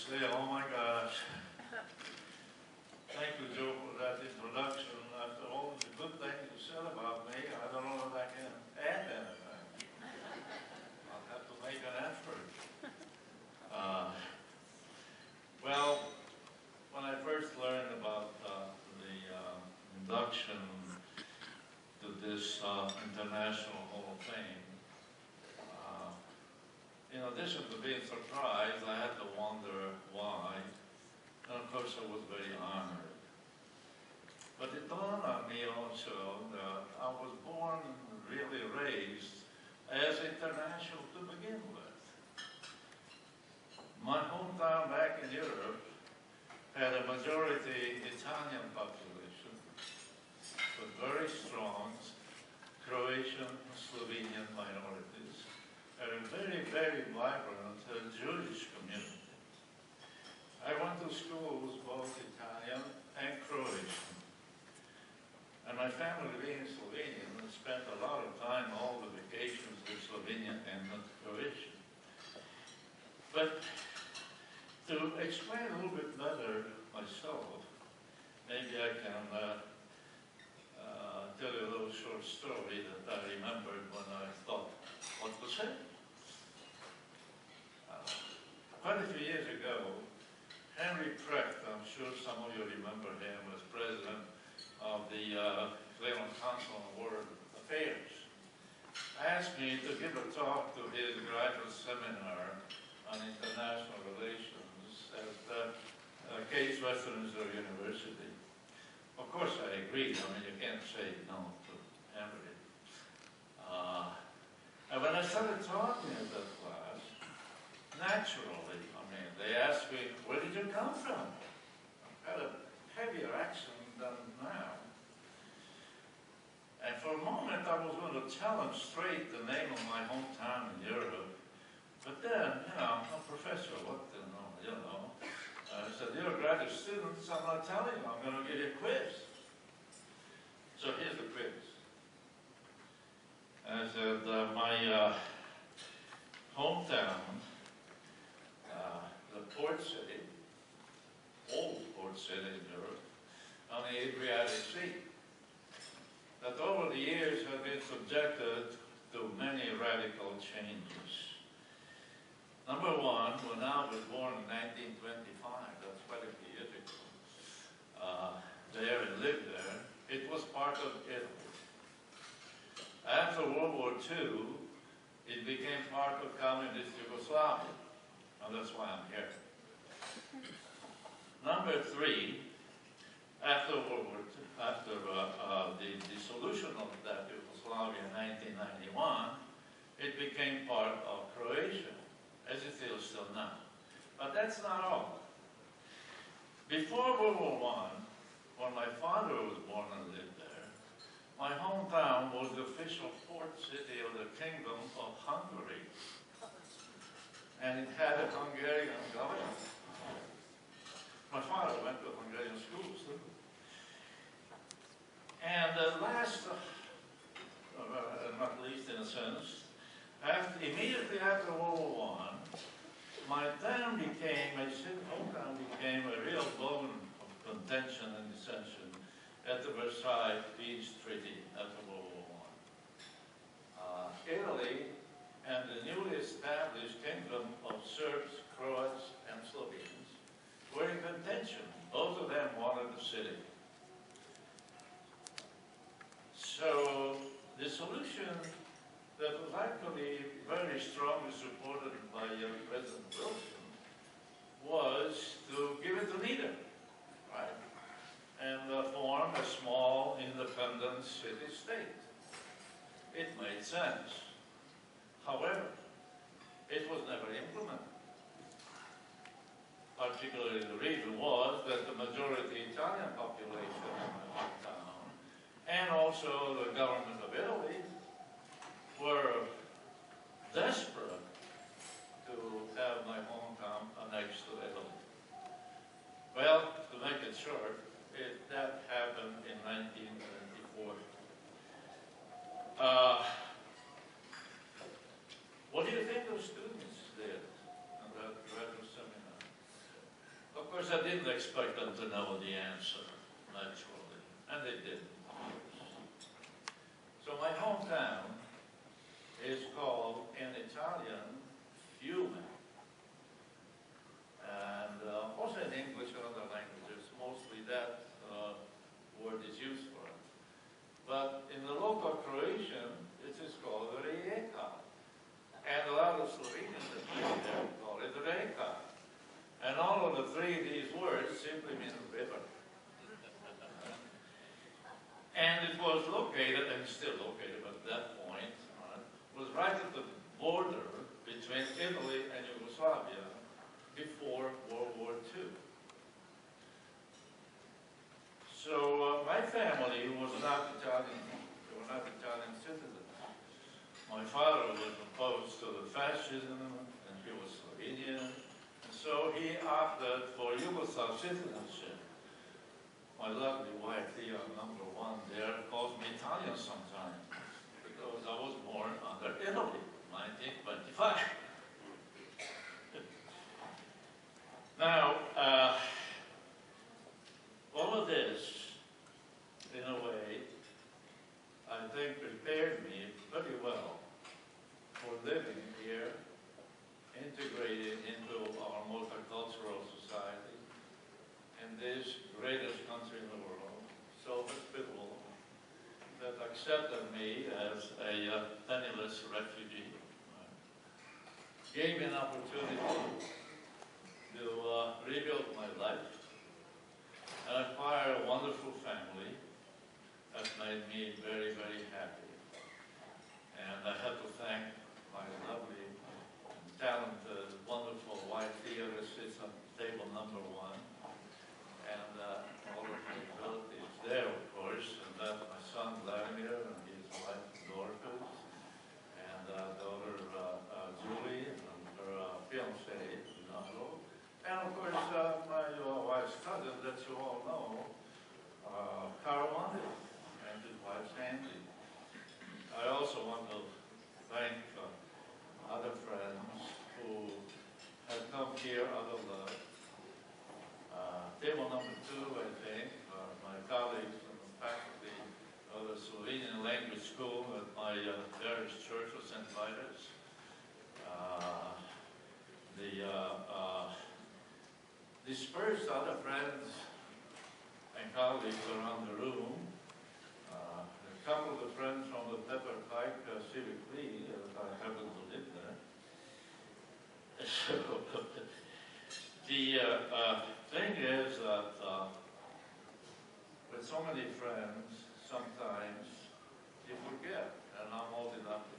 say, oh my gosh, thank you, Joe, for that introduction. After all the good things you said about me, I don't know if I can add anything. I'll have to make an effort. Well, when I first learned about the induction to this International Hall of Fame, in addition to being surprised, I had to wonder why. And of course, I was very honored. But it dawned on me also that I was born and really raised as international to begin with. My hometown back in Europe had a majority Italian population, with very strong Croatian and Slovenian minorities, and a very, very vibrant Jewish community. I went to schools both Italian and Croatian. And my family being Slovenian, I spent a lot of time, all the vacations in Slovenia and Croatia. But to explain a little bit better myself, maybe I can tell you a little short story that I remembered when I thought what to say. Quite a few years ago, Henry Precht, I'm sure some of you remember him, was president of the Cleveland Council on World Affairs, asked me to give a talk to his graduate seminar on international relations at Case Western Missouri University. Of course I agreed. I mean, you can't say no to Henry. And when I started talking in that class, naturally, I mean, they asked me, where did you come from? I had a heavier accent than now. And for a moment, I was going to tell them straight the name of my hometown in Europe. But then, you know, I'm a professor, what the no, you know. I said, dear graduate students, I'm not telling you, I'm going to give you a quiz. So here's the quiz. And I said, my hometown, the port city, old port city in Europe, on the Adriatic Sea, that over the years have been subjected to many radical changes. Number one, when I was born in 1925, that's quite a few years ago, there and lived there, it was part of Italy. After World War II, it became part of communist Yugoslavia, and that's why I'm here. Number three, after World War II, after the dissolution of that Yugoslavia in 1991, it became part of Croatia, as it is still now. But that's not all. Before World War I, when my father was born and lived there, my hometown was the official port city of the Kingdom of Hungary. And it had a Hungarian government. My father went to Hungarian schools too. And last, not least in a sense, immediately after World War I, my town became, my hometown became a real bone of contention and dissension at the Versailles Peace Treaty after World War I. Italy and the newly established Kingdom of Serbs, Croats, and Slovenes were in contention. Both of them wanted the city. So the solution that was actually very strongly supported by President Wilson was to give it to neither, right? And form a small independent city-state. It made sense. However, it was never implemented. Particularly the reason was that the majority Italian population in my town, and also the government of Italy, were desperate to have my hometown annexed to Italy. Well, to make it short, that happened in 1924. What do you think those students did in that graduate seminar? course, I didn't expect them to know the answer, naturally, and they didn't. So my hometown is called in Italian Fiume, and also in English and other languages, mostly that word is used for it. But in the local Croatian, it is called Rijeka. And a lot of Slovenians that live there call it Reka. And all of the three of these words simply mean river. And it was located, and still located at that point, was right at the border between Italy and Yugoslavia before World War II. So my family was not Italian, they were not Italian citizens. My father was opposed to the fascism, and he was Slovenian, and so he opted for Yugoslav citizenship. My lovely wife, Thea, number one there, calls me Italian sometimes, because I was born under Italy, 1925. Now, all of this, in a way, I think prepared me pretty well for living here, integrated into our multicultural society, in this greatest country in the world, so hospitable, that accepted me as a penniless refugee, gave me an opportunity to rebuild my life, and acquire a wonderful family that made me very, very happy. And I have to thank my lovely, talented, wonderful wife, Thea, who sits on table number one, and all of my relatives there, of course, and that my son Vladimir and his wife Dorcas, and daughter Julie, and her fiancé, Renato, and of course my wife's cousin that you all know, Carl Monday, and his wife Sandy. I also want to thank other friends who have come here out of love. Table number two, I think, my colleagues and the faculty of the Slovenian language school at my parish church of St. Vitus. The dispersed other friends and colleagues around the room, a couple of the friends from the Pepper Pike Civic League, as I happen to live there. So, the thing is that with so many friends, sometimes you forget, and I'm old enough to